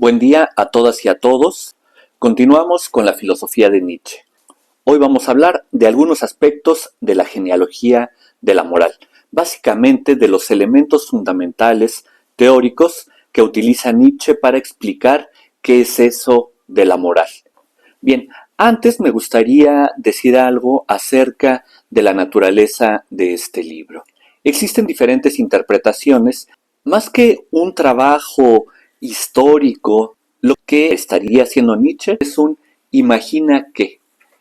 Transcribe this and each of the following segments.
Buen día a todas y a todos. Continuamos con la filosofía de Nietzsche. Hoy vamos a hablar de algunos aspectos de la genealogía de la moral, básicamente de los elementos fundamentales teóricos que utiliza Nietzsche para explicar qué es eso de la moral. Bien, antes me gustaría decir algo acerca de la naturaleza de este libro. Existen diferentes interpretaciones, más que un trabajo histórico, lo que estaría haciendo Nietzsche es un imagina qué.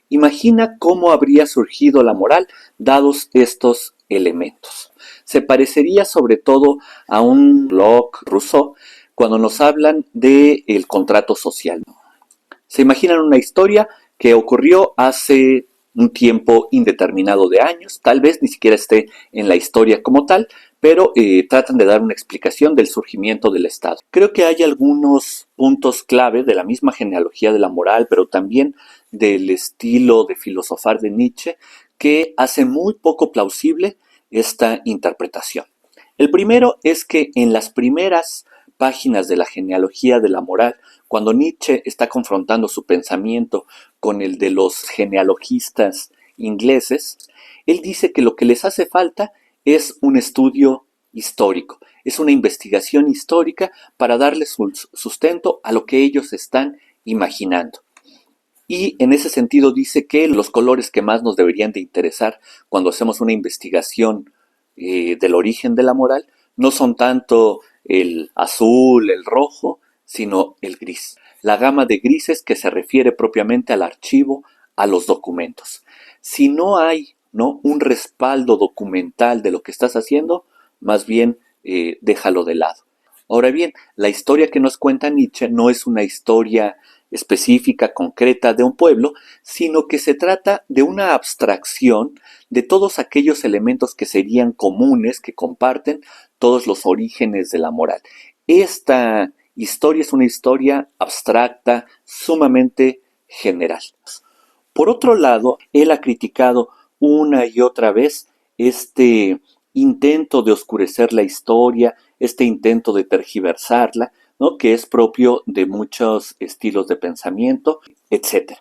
Imagina cómo habría surgido la moral dados estos elementos. Se parecería sobre todo a un Locke, Rousseau, cuando nos hablan del contrato social. Se imaginan una historia que ocurrió hace un tiempo indeterminado de años, tal vez ni siquiera esté en la historia como tal, pero tratan de dar una explicación del surgimiento del Estado. Creo que hay algunos puntos clave de la misma genealogía de la moral, pero también del estilo de filosofar de Nietzsche, que hace muy poco plausible esta interpretación. El primero es que en las primeras páginas de la genealogía de la moral, cuando Nietzsche está confrontando su pensamiento con el de los genealogistas ingleses, él dice que lo que les hace falta es un estudio histórico, es una investigación histórica para darle sustento a lo que ellos están imaginando. Y en ese sentido dice que los colores que más nos deberían de interesar cuando hacemos una investigación del origen de la moral no son tanto el azul, el rojo, sino el gris. La gama de grises que se refiere propiamente al archivo, a los documentos. Si no hay un respaldo documental de lo que estás haciendo, más bien déjalo de lado. Ahora bien, la historia que nos cuenta Nietzsche no es una historia específica, concreta de un pueblo, sino que se trata de una abstracción de todos aquellos elementos que serían comunes, que comparten todos los orígenes de la moral. Esta historia es una historia abstracta, sumamente general. Por otro lado, él ha criticado una y otra vez este intento de oscurecer la historia, este intento de tergiversarla, ¿no? Que es propio de muchos estilos de pensamiento, etc.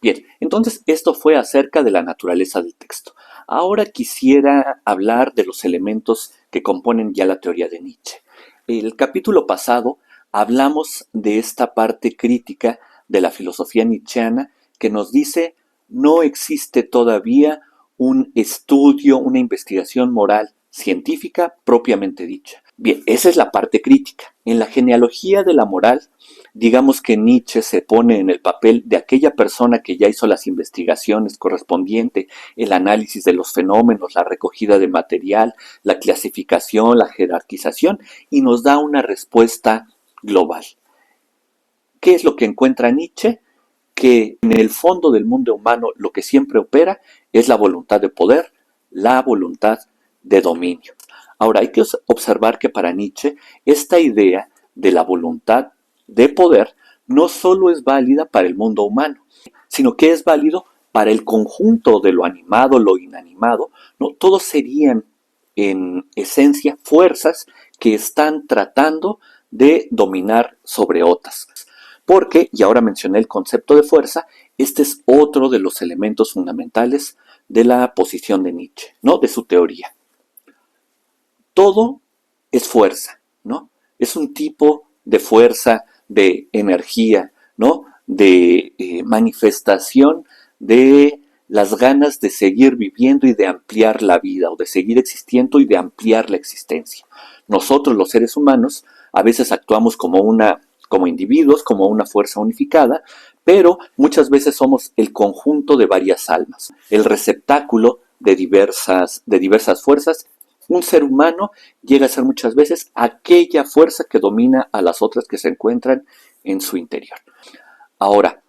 Bien, entonces esto fue acerca de la naturaleza del texto. Ahora quisiera hablar de los elementos que componen ya la teoría de Nietzsche. El capítulo pasado hablamos de esta parte crítica de la filosofía nietzscheana que nos dice no existe todavía un estudio, una investigación moral científica propiamente dicha. Bien, esa es la parte crítica. En la genealogía de la moral, digamos que Nietzsche se pone en el papel de aquella persona que ya hizo las investigaciones correspondientes, el análisis de los fenómenos, la recogida de material, la clasificación, la jerarquización, y nos da una respuesta global. ¿Qué es lo que encuentra Nietzsche? Que en el fondo del mundo humano lo que siempre opera es la voluntad de poder, la voluntad de dominio. Ahora hay que observar que para Nietzsche esta idea de la voluntad de poder no solo es válida para el mundo humano, sino que es válido para el conjunto de lo animado, lo inanimado, ¿no? Todos serían en esencia fuerzas que están tratando de dominar sobre otras. Porque, y ahora mencioné el concepto de fuerza, este es otro de los elementos fundamentales de la posición de Nietzsche, ¿no? De su teoría. Todo es fuerza, ¿no? Es un tipo de fuerza, de energía, ¿no? De manifestación de las ganas de seguir viviendo y de ampliar la vida, o de seguir existiendo y de ampliar la existencia. Nosotros, los seres humanos, a veces actuamos como individuos, como una fuerza unificada, pero muchas veces somos el conjunto de varias almas, el receptáculo de diversas fuerzas. Un ser humano llega a ser muchas veces aquella fuerza que domina a las otras que se encuentran en su interior. Ahora,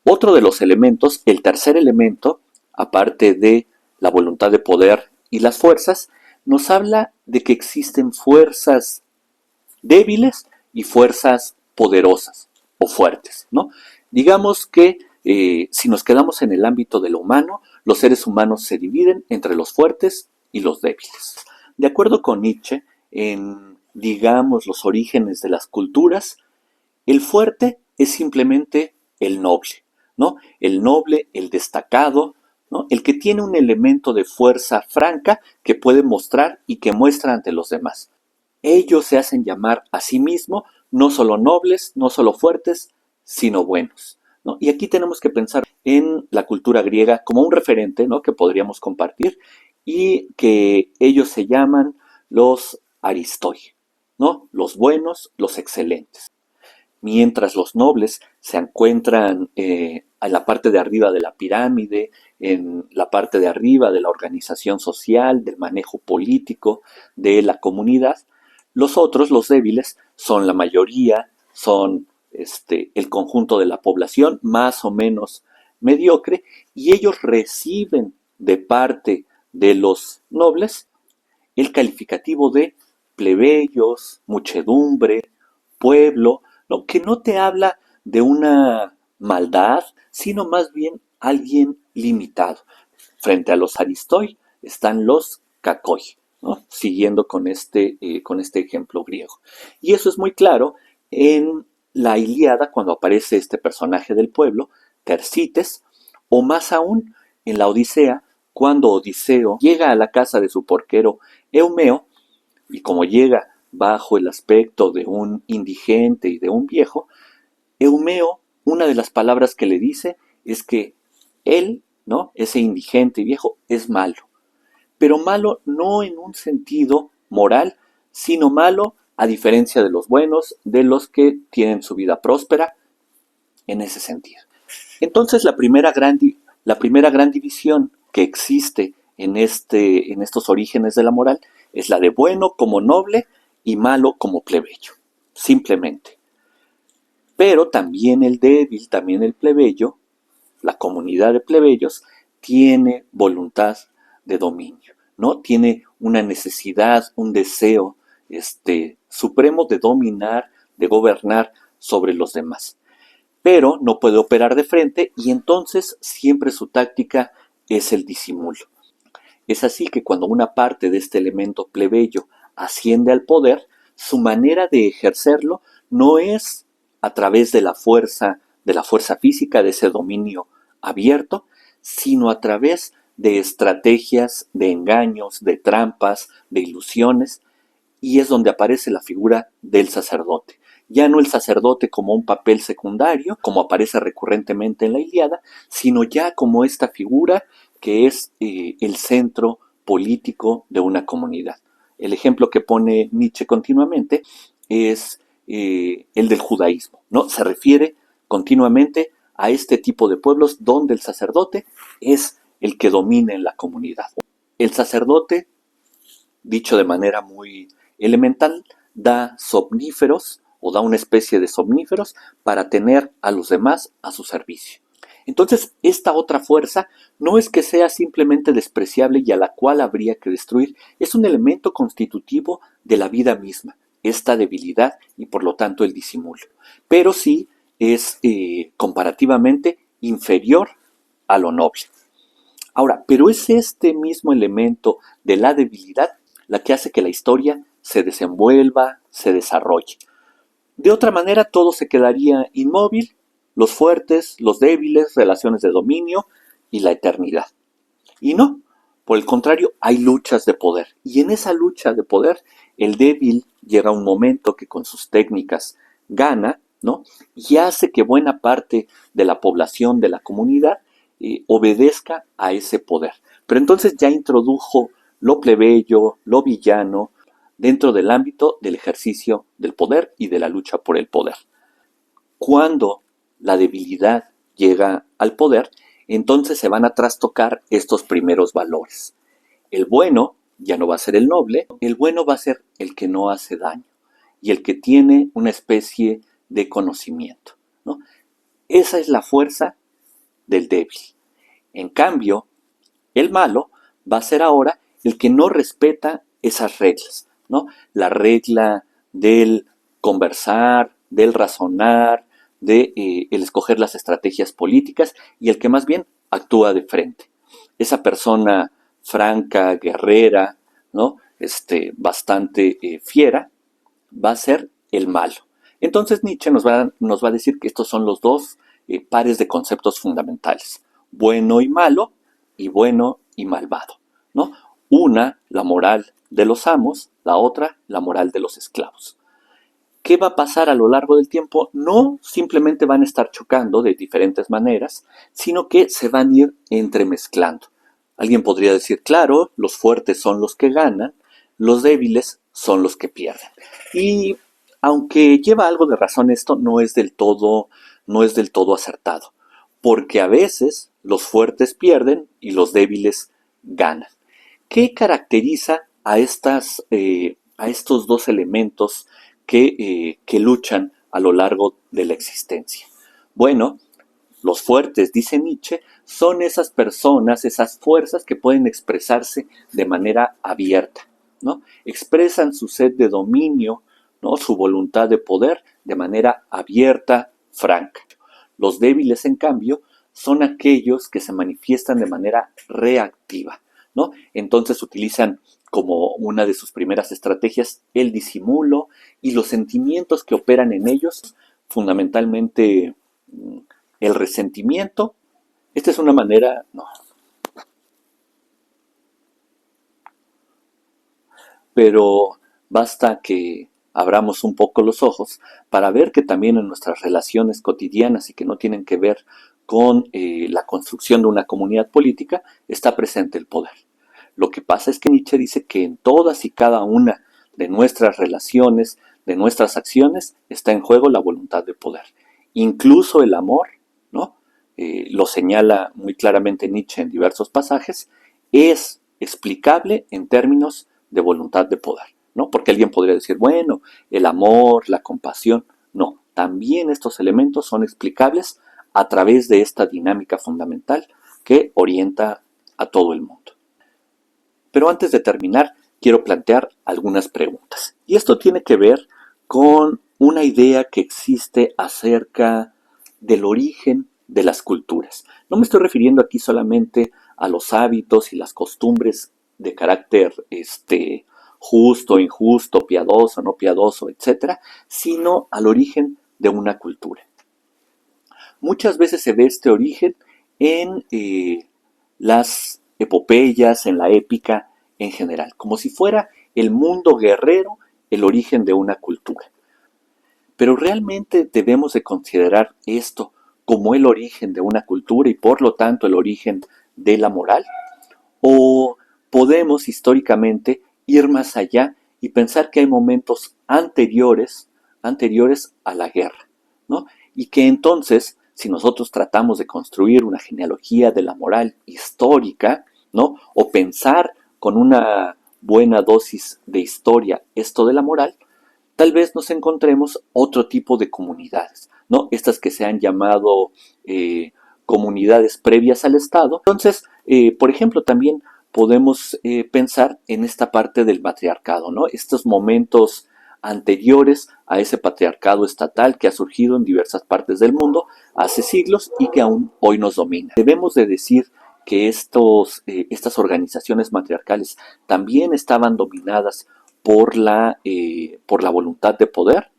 otro de los elementos, el tercer elemento, aparte de la voluntad de poder y las fuerzas, nos habla de que existen fuerzas débiles y fuerzas poderosas o fuertes, ¿no? Digamos que si nos quedamos en el ámbito de lo humano, los seres humanos se dividen entre los fuertes y los débiles. De acuerdo con Nietzsche, en, digamos, los orígenes de las culturas, El fuerte es simplemente el noble, ¿no? El noble, el destacado, ¿no? El que tiene un elemento de fuerza franca que puede mostrar y que muestra ante los demás. Ellos se hacen llamar a sí mismos no solo nobles, no solo fuertes, sino buenos, ¿no? Y aquí tenemos que pensar en la cultura griega como un referente, ¿no? Que podríamos compartir y que ellos se llaman los aristoi, ¿no? Los buenos, los excelentes. Mientras los nobles se encuentran en la parte de arriba de la pirámide, en la parte de arriba de la organización social, del manejo político de la comunidad, los otros, los débiles, son la mayoría, son el conjunto de la población más o menos mediocre, y ellos reciben de parte de los nobles el calificativo de plebeyos, muchedumbre, pueblo, lo que no te habla de una maldad, sino más bien alguien limitado. Frente a los aristoi están los kakoi, ¿no? Siguiendo con este ejemplo griego. Y eso es muy claro en la Ilíada cuando aparece este personaje del pueblo, Tersites, o más aún en la Odisea, cuando Odiseo llega a la casa de su porquero Eumeo, y como llega bajo el aspecto de un indigente y de un viejo, Eumeo, una de las palabras que le dice es que él, ¿no? Ese indigente y viejo, es malo. Pero malo no en un sentido moral, sino malo a diferencia de los buenos, de los que tienen su vida próspera, en ese sentido. Entonces la primera gran división que existe en estos orígenes de la moral es la de bueno como noble y malo como plebeyo, simplemente. Pero también el débil, también el plebeyo, la comunidad de plebeyos, tiene voluntad de dominio, ¿no? Tiene una necesidad, un deseo supremo de dominar, de gobernar sobre los demás. Pero no puede operar de frente y entonces siempre su táctica es el disimulo. Es así que cuando una parte de este elemento plebeyo asciende al poder, su manera de ejercerlo no es a través de la fuerza física, de ese dominio abierto, sino a través de estrategias, de engaños, de trampas, de ilusiones, y es donde aparece la figura del sacerdote. Ya no el sacerdote como un papel secundario, como aparece recurrentemente en la Ilíada, sino ya como esta figura que es el centro político de una comunidad. El ejemplo que pone Nietzsche continuamente es el del judaísmo, ¿no? Se refiere continuamente a este tipo de pueblos donde el sacerdote es el que domina en la comunidad. El sacerdote, dicho de manera muy elemental, da somníferos o da una especie de somníferos para tener a los demás a su servicio. Entonces, esta otra fuerza no es que sea simplemente despreciable y a la cual habría que destruir, es un elemento constitutivo de la vida misma, esta debilidad y por lo tanto el disimulo. Pero sí es comparativamente inferior a lo noble. Ahora, pero es este mismo elemento de la debilidad la que hace que la historia se desenvuelva, se desarrolle. De otra manera, todo se quedaría inmóvil, los fuertes, los débiles, relaciones de dominio y la eternidad. Y no, por el contrario, hay luchas de poder. Y en esa lucha de poder, el débil llega a un momento que con sus técnicas gana, ¿no? Y hace que buena parte de la población, de la comunidad, obedezca a ese poder. Pero entonces ya introdujo lo plebeyo, lo villano, dentro del ámbito del ejercicio del poder y de la lucha por el poder. Cuando la debilidad llega al poder, entonces se van a trastocar estos primeros valores. El bueno ya no va a ser el noble, el bueno va a ser el que no hace daño y el que tiene una especie de conocimiento, ¿no? Esa es la fuerza del débil. En cambio, el malo va a ser ahora el que no respeta esas reglas, ¿no? La regla del conversar, del razonar, de el escoger las estrategias políticas y el que más bien actúa de frente. Esa persona franca, guerrera, ¿no? Bastante fiera, va a ser el malo. Entonces Nietzsche nos va a decir que estos son los dos pares de conceptos fundamentales, bueno y malo y bueno y malvado, ¿no? Una, la moral de los amos, la otra, la moral de los esclavos. ¿Qué va a pasar a lo largo del tiempo? No simplemente van a estar chocando de diferentes maneras, sino que se van a ir entremezclando. Alguien podría decir, claro, los fuertes son los que ganan, los débiles son los que pierden. Y aunque lleva algo de razón esto, no es del todo acertado, porque a veces los fuertes pierden y los débiles ganan. ¿Qué caracteriza a estos dos elementos que luchan a lo largo de la existencia? Bueno, los fuertes, dice Nietzsche, son esas personas, esas fuerzas que pueden expresarse de manera abierta, ¿no? Expresan su sed de dominio, ¿no? Su voluntad de poder de manera abierta, franca. Los débiles, en cambio, son aquellos que se manifiestan de manera reactiva, ¿no? Entonces utilizan como una de sus primeras estrategias el disimulo y los sentimientos que operan en ellos, fundamentalmente el resentimiento. Esta es una manera, no, pero basta que abramos un poco los ojos para ver que también en nuestras relaciones cotidianas y que no tienen que ver con la construcción de una comunidad política, está presente el poder. Lo que pasa es que Nietzsche dice que en todas y cada una de nuestras relaciones, de nuestras acciones, está en juego la voluntad de poder. Incluso el amor, ¿no? Lo señala muy claramente Nietzsche en diversos pasajes, es explicable en términos de voluntad de poder, ¿no? Porque alguien podría decir, bueno, el amor, la compasión, no, también estos elementos son explicables a través de esta dinámica fundamental que orienta a todo el mundo. Pero antes de terminar, quiero plantear algunas preguntas. Y esto tiene que ver con una idea que existe acerca del origen de las culturas. No me estoy refiriendo aquí solamente a los hábitos y las costumbres de carácter justo, injusto, piadoso, no piadoso, etcétera, sino al origen de una cultura. Muchas veces se ve este origen en las epopeyas, en la épica en general, como si fuera el mundo guerrero el origen de una cultura. Pero realmente debemos de considerar esto como el origen de una cultura y por lo tanto el origen de la moral. ¿O podemos históricamente ir más allá y pensar que hay momentos anteriores a la guerra, ¿no? Y que entonces, si nosotros tratamos de construir una genealogía de la moral histórica, ¿no? O pensar con una buena dosis de historia esto de la moral, tal vez nos encontremos otro tipo de comunidades, ¿no? Estas que se han llamado comunidades previas al Estado. Entonces, por ejemplo, también podemos pensar en esta parte del patriarcado, ¿no? Estos momentos anteriores a ese patriarcado estatal que ha surgido en diversas partes del mundo hace siglos y que aún hoy nos domina. Debemos de decir que estas organizaciones matriarcales también estaban dominadas por la voluntad de poder,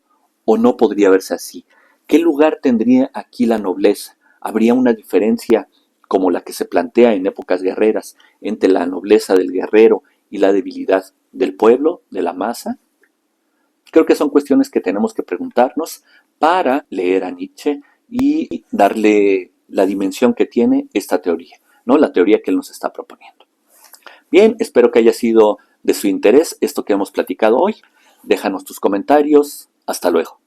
o no podría verse así. ¿Qué lugar tendría aquí la nobleza? ¿Habría una diferencia como la que se plantea en épocas guerreras entre la nobleza del guerrero y la debilidad del pueblo, de la masa? Creo que son cuestiones que tenemos que preguntarnos para leer a Nietzsche y darle la dimensión que tiene esta teoría, ¿no? La teoría que él nos está proponiendo. Bien, espero que haya sido de su interés esto que hemos platicado hoy. Déjanos tus comentarios. Hasta luego.